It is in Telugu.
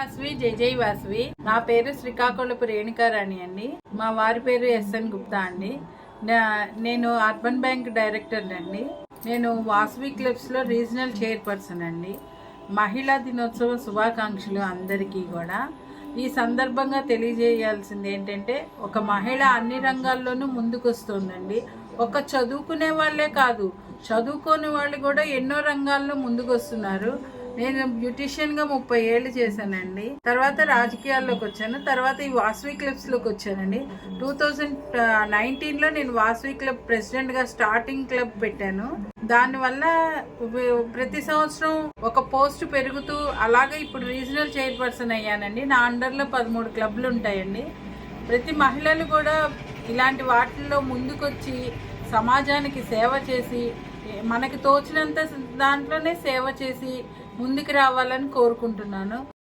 వాసవి జై వాసవి. నా పేరు శ్రీకాకుళపు రేణుకారాణి అండి. మా వారి పేరు ఎస్ఎన్ గుప్తా అండి. నేను అర్బన్ బ్యాంక్ డైరెక్టర్ అండి. నేను వాసవి క్లబ్స్ లో రీజనల్ చైర్పర్సన్ అండి. మహిళా దినోత్సవ శుభాకాంక్షలు అందరికీ కూడా. ఈ సందర్భంగా తెలియజేయాల్సింది ఏంటంటే, ఒక మహిళ అన్ని రంగాల్లోనూ ముందుకొస్తుందండి. ఒక చదువుకునే వాళ్ళే కాదు, చదువుకోని వాళ్ళు కూడా ఎన్నో రంగాల్లో ముందుకొస్తున్నారు. నేను బ్యూటిషియన్గా 30 ఏళ్ళు చేశానండి. తర్వాత రాజకీయాల్లోకి వచ్చాను. తర్వాత ఈ వాసవి క్లబ్స్లోకి వచ్చానండి. 2019లో నేను వాసవి క్లబ్ ప్రెసిడెంట్గా స్టార్టింగ్ క్లబ్ పెట్టాను. దానివల్ల ప్రతి సంవత్సరం ఒక పోస్ట్ పెరుగుతూ అలాగే ఇప్పుడు రీజనల్ చైర్పర్సన్ అయ్యానండి. నా అండర్లో 13 క్లబ్లు ఉంటాయండి. ప్రతి మహిళలు కూడా ఇలాంటి వాటిల్లో ముందుకొచ్చి సమాజానికి సేవ చేసి, మనకి తోచినంత దాంట్లోనే సేవ చేసి ముందుకు రావాలని కోరుకుంటున్నాను.